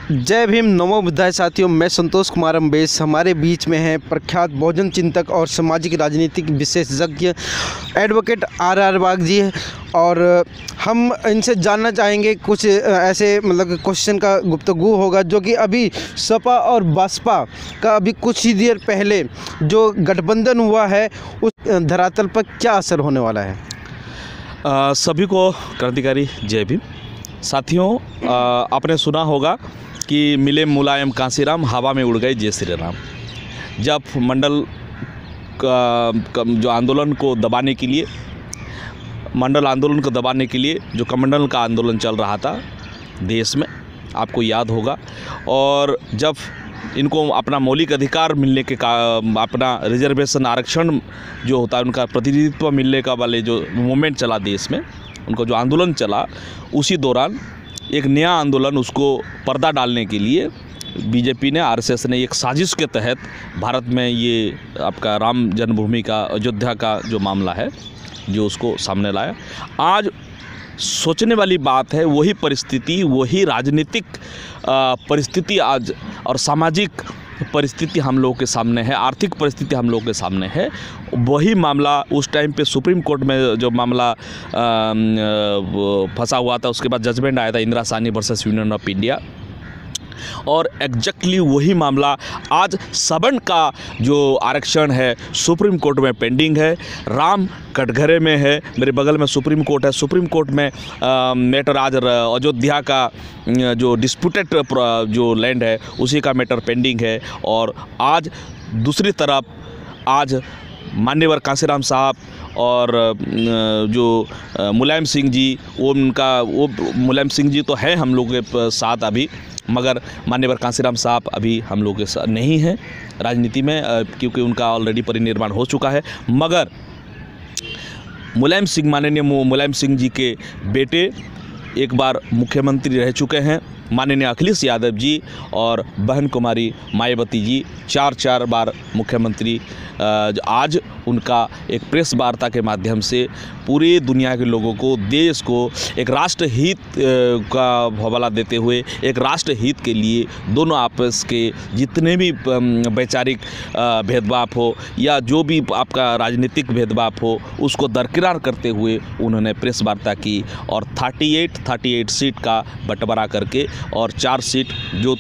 जय भीम, नमो बुद्धाय साथियों। मैं संतोष कुमार अम्बेश। हमारे बीच में हैं प्रख्यात बहुजन चिंतक और सामाजिक राजनीतिक विशेषज्ञ एडवोकेट आर वाघ जी, और हम इनसे जानना चाहेंगे कुछ ऐसे क्वेश्चन का गुफ्तगू होगा जो कि अभी सपा और बसपा का अभी कुछ ही देर पहले जो गठबंधन हुआ है उस धरातल पर क्या असर होने वाला है। सभी को क्रांतिकारी जय भीम। साथियों, आपने सुना होगा कि मिले मुलायम कांसीराम, हवा में उड़ गए जय श्री राम। जब मंडल का जो आंदोलन को दबाने के लिए, मंडल आंदोलन को दबाने के लिए जो कमंडल का आंदोलन चल रहा था देश में, आपको याद होगा, और जब इनको अपना मौलिक अधिकार मिलने के अपना रिजर्वेशन आरक्षण जो होता है उनका प्रतिनिधित्व मिलने का वाले जो मूवमेंट चला देश में, उनको जो आंदोलन चला, उसी दौरान एक नया आंदोलन उसको पर्दा डालने के लिए बीजेपी ने, आरएसएस ने एक साजिश के तहत भारत में ये आपका राम जन्मभूमि का, अयोध्या का जो मामला है जो उसको सामने लाया। आज सोचने वाली बात है, वही परिस्थिति, वही राजनीतिक परिस्थिति आज और सामाजिक परिस्थिति हम लोगों के सामने है, आर्थिक परिस्थिति हम लोगों के सामने है। वही मामला उस टाइम पे सुप्रीम कोर्ट में जो मामला फंसा हुआ था, उसके बाद जजमेंट आया था Indira Sahni versus union of India, और एग्जैक्टली वही मामला आज सवर्ण का जो आरक्षण है सुप्रीम कोर्ट में पेंडिंग है। राम कटघरे में है, मेरे बगल में सुप्रीम कोर्ट है। सुप्रीम कोर्ट में मैटर आज अयोध्या का जो डिस्प्यूटेड जो लैंड है उसी का मैटर पेंडिंग है। और आज दूसरी तरफ आज मान्यवर कांसीराम साहब और जो मुलायम सिंह जी, वो मुलायम सिंह जी तो हैं हम लोग के साथ अभी, मगर मान्यवर कांसीराम साहब अभी हम लोग के साथ नहीं हैं राजनीति में, क्योंकि उनका ऑलरेडी परिनिर्वाण हो चुका है। मगर मुलायम सिंह, माननीय मुलायम सिंह जी के बेटे एक बार मुख्यमंत्री रह चुके हैं, माननीय अखिलेश यादव जी, और बहन कुमारी मायावती जी 4 बार मुख्यमंत्री। आज उनका एक प्रेस वार्ता के माध्यम से पूरी दुनिया के लोगों को, देश को एक राष्ट्र हित का हवाला देते हुए, एक राष्ट्र हित के लिए दोनों आपस के जितने भी वैचारिक भेदभाव हो या जो भी आपका राजनीतिक भेदभाव हो, उसको दरकिनार करते हुए उन्होंने प्रेस वार्ता की, और 38 सीट का बंटवारा करके, और 4 सीट जो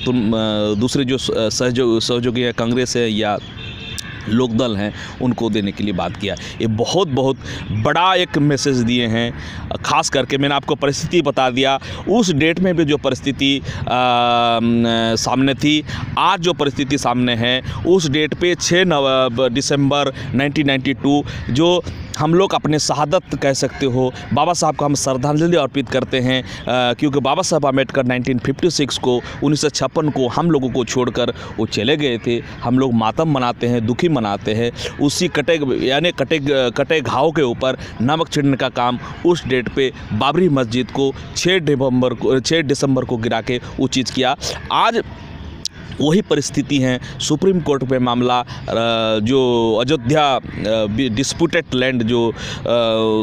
दूसरे जो सहयोगी है, कांग्रेस है या लोकदल हैं, उनको देने के लिए बात किया। ये बहुत बड़ा एक मैसेज दिए हैं। खास करके मैंने आपको परिस्थिति बता दिया, उस डेट में भी जो परिस्थिति सामने थी, आज जो परिस्थिति सामने है, उस डेट पे 6 दिसंबर 1992 जो हम लोग अपने शहादत कह सकते हो, बाबा साहब को हम श्रद्धांजलि अर्पित करते हैं, क्योंकि बाबा साहब आम्बेडकर 1956 को, 1956 को हम लोगों को छोड़कर वो चले गए थे। हम लोग मातम मनाते हैं, दुखी मनाते हैं। उसी कटे घाव के ऊपर नमक छिड़कने का काम उस डेट पे बाबरी मस्जिद को 6 दिसंबर को गिरा के वो चीज़ किया। आज वही परिस्थिति है। सुप्रीम कोर्ट में मामला जो अयोध्या डिस्प्यूटेड लैंड जो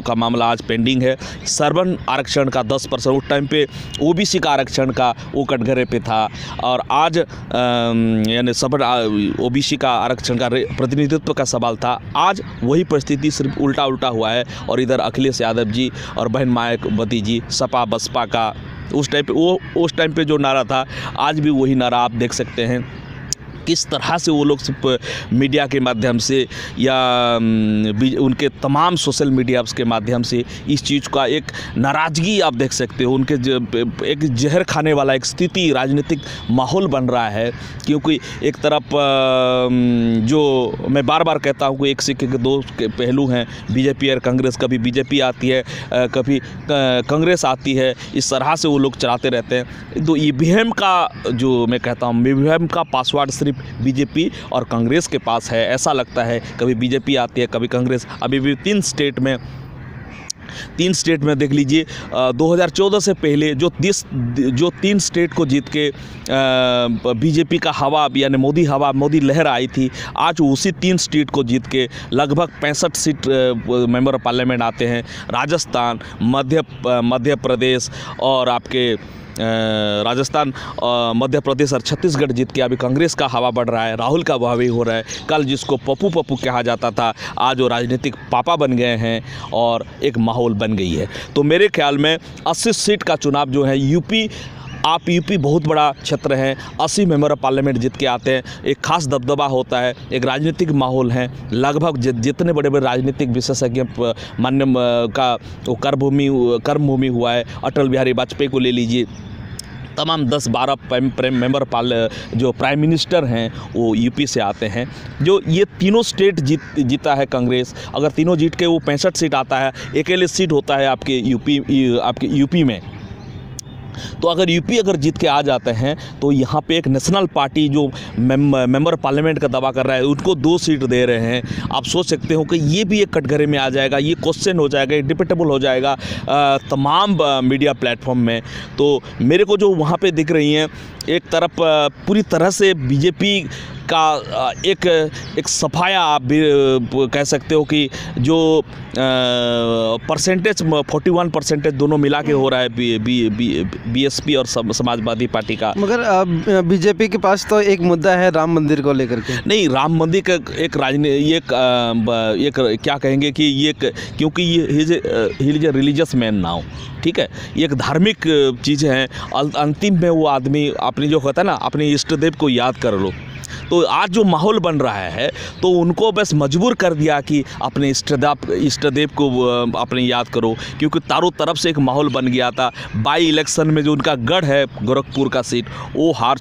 का मामला आज पेंडिंग है। सवर्ण आरक्षण का 10%, उस टाइम पे ओबीसी का आरक्षण का वो कटघरे पे था, और आज यानी सवर्ण ओबीसी का आरक्षण का प्रतिनिधित्व का सवाल था। आज वही परिस्थिति सिर्फ उल्टा हुआ है, और इधर अखिलेश यादव जी और बहन मायावती जी, सपा बसपा का उस टाइम पे जो नारा था, आज भी वही नारा आप देख सकते हैं। किस तरह से वो लोग मीडिया के माध्यम से या उनके तमाम सोशल मीडिया के माध्यम से इस चीज़ का एक नाराज़गी आप देख सकते हो। उनके एक जहर खाने वाला एक स्थिति, राजनीतिक माहौल बन रहा है। क्योंकि एक तरफ जो मैं बार बार कहता हूँ कि एक सिक्के के दो पहलू हैं, बीजेपी और कांग्रेस। कभी बीजेपी आती है, कभी कांग्रेस आती है, इस तरह से वो लोग चलाते रहते हैं। तो ईवीएम का जो मैं कहता हूँ, ईवीएम का पासवर्ड सिर्फ बीजेपी और कांग्रेस के पास है, ऐसा लगता है। कभी बीजेपी आती है, कभी कांग्रेस। अभी भी 3 स्टेट में देख लीजिए, 2014 से पहले जो 3 स्टेट को जीत के बीजेपी का हवा यानी मोदी लहर आई थी, आज उसी 3 स्टेट को जीत के लगभग 65 सीट मेंबर ऑफ पार्लियामेंट आते हैं। राजस्थान, मध्य प्रदेश और आपके राजस्थान, मध्य प्रदेश और छत्तीसगढ़ जीत के अभी कांग्रेस का हवा बढ़ रहा है, राहुल का हवा भी हो रहा है। कल जिसको पप्पू पप्पू कहा जाता था, आज वो राजनीतिक पापा बन गए हैं और एक माहौल बन गई है। तो मेरे ख्याल में 80 सीट का चुनाव जो है यूपी बहुत बड़ा क्षेत्र है, 80 मेंबर ऑफ पार्लियामेंट जीत के आते हैं। एक खास दबदबा होता है, एक राजनीतिक माहौल है। लगभग जितने बड़े बड़े राजनीतिक विशेषज्ञ मान्य का वो कर्मभूमि हुआ है। अटल बिहारी वाजपेयी को ले लीजिए, तमाम 10-12 मेंबर जो प्राइम मिनिस्टर हैं वो यूपी से आते हैं। जो ये तीनों स्टेट जीता है कांग्रेस, अगर तीनों जीत के वो 65 सीट आता है, अकेले सीट होता है आपके यूपी में। तो अगर यूपी जीत के आ जाते हैं तो यहाँ पे एक नेशनल पार्टी जो मेंबर पार्लियामेंट का दावा कर रहा है, उनको 2 सीट दे रहे हैं। आप सोच सकते हो कि ये भी एक कटघरे में आ जाएगा, ये क्वेश्चन हो जाएगा, ये डिबेटेबल हो जाएगा तमाम मीडिया प्लेटफॉर्म में। तो मेरे को जो वहाँ पे दिख रही हैं, एक तरफ पूरी तरह से बीजेपी का एक सफाया आप भी कह सकते हो कि जो परसेंटेज 41% दोनों मिला के हो रहा है बीएसपी और समाजवादी पार्टी का। मगर बीजेपी के पास तो एक मुद्दा है राम मंदिर को लेकर के। नहीं, राम मंदिर का एक एक क्या कहेंगे कि ये क्योंकि he is a religious man now, ठीक है, ये एक धार्मिक चीज़ है। अंतिम में वो आदमी अपनी जो कहता है ना, अपने इष्ट देव को याद कर लो। तो आज जो माहौल बन रहा है तो उनको बस मजबूर कर दिया कि अपने इष्ट देव को अपने याद करो, क्योंकि चारों तरफ से एक माहौल बन गया था। बाई इलेक्शन में जो उनका गढ़ है गोरखपुर का सीट, वो हार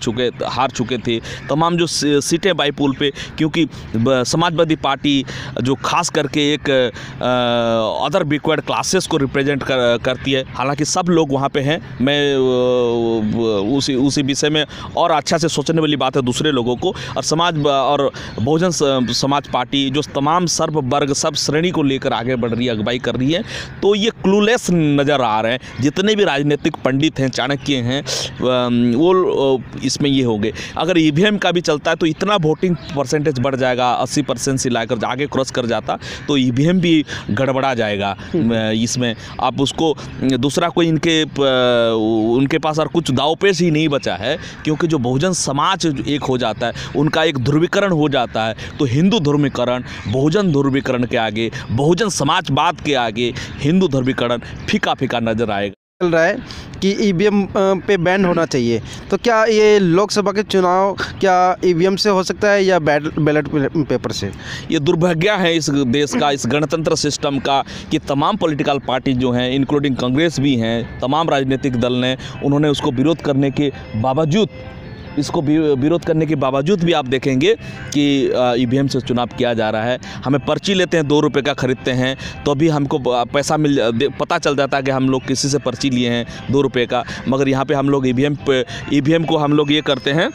चुके थे। तमाम जो सीटें बाईपुल पे, क्योंकि समाजवादी पार्टी जो खास करके एक अदर बैकवर्ड क्लासेस को रिप्रेजेंट करती है, हालांकि सब लोग वहाँ पे हैं। मैं उसी विषय में और अच्छा से सोचने वाली बात है दूसरे लोगों को। और बहुजन समाज पार्टी जो तमाम सर्व वर्ग सब श्रेणी को लेकर आगे बढ़ रही है, अगुवाई कर रही है। तो ये क्लूलेस नज़र आ रहे हैं। जितने भी राजनीतिक पंडित हैं, चाणक्य हैं, वो इसमें ये होंगे। अगर ईवीएम का भी चलता है तो इतना वोटिंग परसेंटेज बढ़ जाएगा, 80% से लाकर आगे क्रॉस कर जाता तो ईवीएम भी गड़बड़ा जाएगा इसमें। आप उसको दूसरा कोई उनके पास और कुछ दावपेच ही नहीं बचा है, क्योंकि जो बहुजन समाज एक हो जाता है, उनका एक ध्रुवीकरण हो जाता है। तो हिंदू ध्रुवीकरण बहुजन ध्रुवीकरण के आगे, बहुजन समाजवाद के आगे हिंदू ध्रुवीकरण फीका फीका नजर आएगा। चल रहा है कि ईवीएम पे बैन होना चाहिए, तो क्या ये लोकसभा के चुनाव क्या ईवीएम से हो सकता है या बैलेट पेपर से? ये दुर्भाग्य है इस देश का, इस गणतंत्र सिस्टम का, कि तमाम पॉलिटिकल पार्टी जो हैं, इंक्लूडिंग कांग्रेस भी हैं, तमाम राजनीतिक दल ने उन्होंने उसको विरोध करने के बावजूद भी आप देखेंगे कि ईवीएम से चुनाव किया जा रहा है। हमें पर्ची लेते हैं, 2 रुपये का खरीदते हैं, तो भी हमको पैसा पता चल जाता है कि हम लोग किसी से पर्ची लिए हैं 2 रुपये का। मगर यहाँ पे हम लोग ईवीएम को हम लोग ये करते हैं,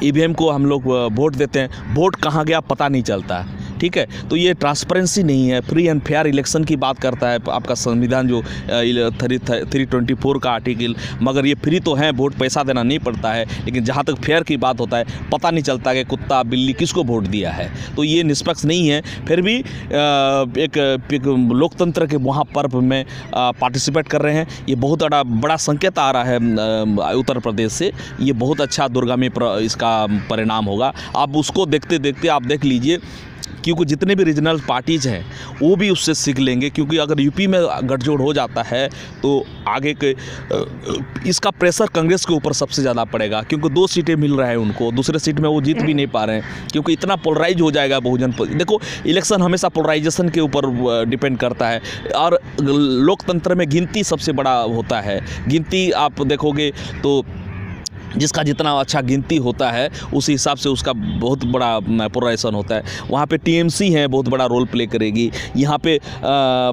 ईवीएम को हम लोग वोट देते हैं, वोट कहाँ गया पता नहीं चलता है, ठीक है। तो ये ट्रांसपेरेंसी नहीं है। फ्री एंड फेयर इलेक्शन की बात करता है आपका संविधान जो 324 का आर्टिकल, मगर ये फ्री तो है, वोट पैसा देना नहीं पड़ता है, लेकिन जहाँ तक फेयर की बात होता है पता नहीं चलता कि कुत्ता बिल्ली किसको वोट दिया है। तो ये निष्पक्ष नहीं है। फिर भी एक लोकतंत्र के वहाँ पर्व में पार्टिसिपेट कर रहे हैं। ये बहुत बड़ा संकेत आ रहा है उत्तर प्रदेश से। ये बहुत अच्छा दूरगामी इसका परिणाम होगा। आप उसको देखते देखते आप देख लीजिए, क्योंकि जितने भी रीजनल पार्टीज़ हैं वो भी उससे सीख लेंगे। क्योंकि अगर यूपी में गठजोड़ हो जाता है तो आगे के इसका प्रेशर कांग्रेस के ऊपर सबसे ज़्यादा पड़ेगा, क्योंकि 2 सीटें मिल रहा है उनको, दूसरे सीट में वो जीत भी नहीं पा रहे हैं, क्योंकि इतना पोलराइज हो जाएगा बहुजन। देखो, इलेक्शन हमेशा पोलराइजेशन के ऊपर डिपेंड करता है, और लोकतंत्र में गिनती सबसे बड़ा होता है। गिनती आप देखोगे तो जिसका जितना अच्छा गिनती होता है उसी हिसाब से उसका बहुत बड़ा पोलराइजेशन होता है। वहाँ पे टीएमसी है, बहुत बड़ा रोल प्ले करेगी। यहाँ पे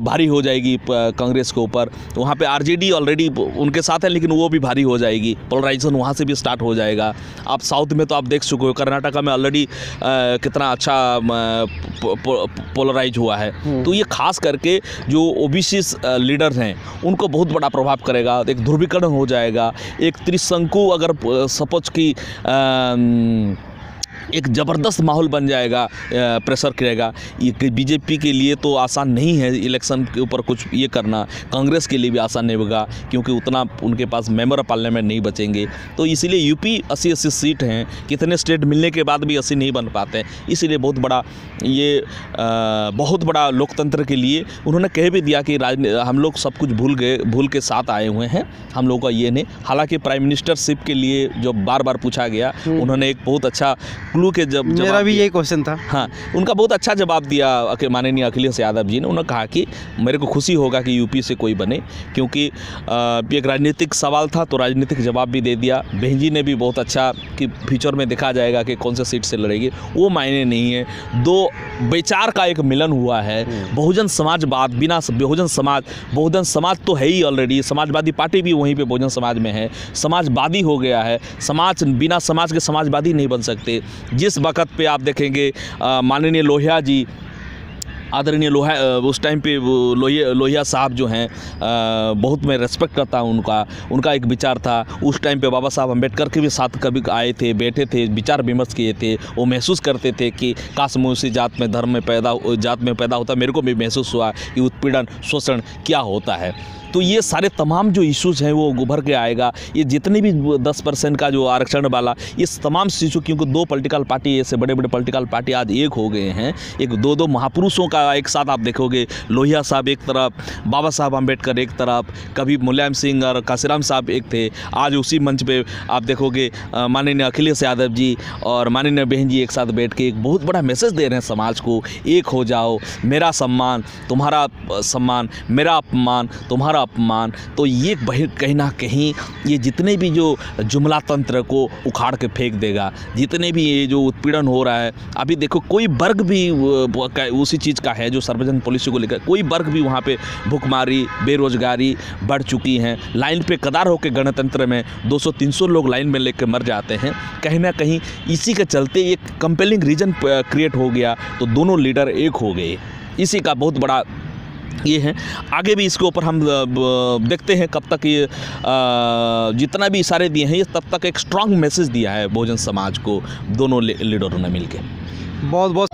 भारी हो जाएगी कांग्रेस के ऊपर। वहाँ पे आरजेडी ऑलरेडी उनके साथ है, लेकिन वो भी भारी हो जाएगी। पोलराइजेशन वहाँ से भी स्टार्ट हो जाएगा। आप साउथ में तो आप देख चुके हो, कर्नाटका में ऑलरेडी कितना अच्छा पोलराइज हुआ है। तो ये खास करके जो ओबीसी लीडर हैं उनको बहुत बड़ा प्रभाव करेगा। एक ध्रुवीकरण हो जाएगा। एक त्रिशंकु, अगर सपोज की एक ज़बरदस्त माहौल बन जाएगा, प्रेशर करेगा। ये बीजेपी के लिए तो आसान नहीं है इलेक्शन के ऊपर कुछ ये करना, कांग्रेस के लिए भी आसान नहीं होगा क्योंकि उतना उनके पास मेंबर ऑफ पार्लियामेंट नहीं बचेंगे। तो इसीलिए यूपी 80-80 सीट हैं, कितने स्टेट मिलने के बाद भी 80 नहीं बन पाते हैं। इसीलिए बहुत बड़ा लोकतंत्र के लिए उन्होंने कह भी दिया कि हम लोग सब कुछ भूल के साथ आए हुए हैं, हम लोगों का ये नहीं। हालांकि प्राइम मिनिस्टरशिप के लिए जो बार बार पूछा गया, उन्होंने एक बहुत अच्छा क्लू के मेरा भी यही क्वेश्चन था। हाँ, उनका बहुत अच्छा जवाब दिया माननीय अखिलेश यादव जी ने। उन्होंने कहा कि मेरे को खुशी होगा कि यूपी से कोई बने, क्योंकि एक राजनीतिक सवाल था तो राजनीतिक जवाब भी दे दिया। बहन जी ने भी बहुत अच्छा कि फ्यूचर में देखा जाएगा कि कौन से सीट से लड़ेगी, वो मायने नहीं है। दो विचार का एक मिलन हुआ है, बहुजन समाजवाद बिना बहुजन समाज तो है ही ऑलरेडी, समाजवादी पार्टी भी वहीं पे बहुजन समाज में है, समाजवादी हो गया है। समाज बिना समाज के समाजवादी नहीं बन सकते। जिस वक्त पे आप देखेंगे माननीय लोहिया जी, आदरणीय उस टाइम पे लोहिया साहब जो हैं, बहुत मैं रेस्पेक्ट करता हूँ उनका एक विचार था। उस टाइम पे बाबा साहब अम्बेडकर के भी साथ कभी आए थे, बैठे थे, विचार विमर्श किए थे। वो महसूस करते थे कि काश मैं उसी जात में पैदा होता। मेरे को भी महसूस हुआ कि उत्पीड़न शोषण क्या होता है। तो ये सारे तमाम जो इश्यूज़ हैं वो उभर के आएगा। ये जितने भी 10% का जो आरक्षण वाला, ये तमाम इशू, क्योंकि दो पॉलिटिकल पार्टी, ऐसे बड़े बड़े पॉलिटिकल पार्टी आज एक हो गए हैं। एक दो महापुरुषों का एक साथ आप देखोगे, लोहिया साहब एक तरफ, बाबा साहब अम्बेडकर एक तरफ, कभी मुलायम सिंह और काशीराम साहब एक थे। आज उसी मंच पे आप देखोगे माननीय अखिलेश यादव जी और माननीय बहन जी एक साथ बैठ के एक बहुत बड़ा मैसेज दे रहे हैं समाज को, एक हो जाओ, मेरा सम्मान तुम्हारा सम्मान, मेरा अपमान तुम्हारा अपमान। तो ये कहीं ना कहीं ये जितने भी जो जुमला तंत्र को उखाड़ के फेंक देगा, जितने भी ये जो उत्पीड़न हो रहा है। अभी देखो कोई वर्ग भी उसी चीज़ का है जो सर्वजन पॉलिसी को लेकर, कोई वर्ग भी वहाँ पे भुखमारी, बेरोजगारी बढ़ चुकी हैं। लाइन पे कतार होकर गणतंत्र में 200-300 लोग लाइन में लेकर मर जाते हैं। कहीं ना कहीं इसी के चलते एक कंपेलिंग रीजन क्रिएट हो गया, तो दोनों लीडर एक हो गए। इसी का बहुत बड़ा ये है। आगे भी इसके ऊपर हम देखते हैं कब तक ये जितना भी इशारे दिए हैं, ये तब तक एक स्ट्रांग मैसेज दिया है बहुजन समाज को दोनों लीडरों ने मिलकर। बहुत बहुत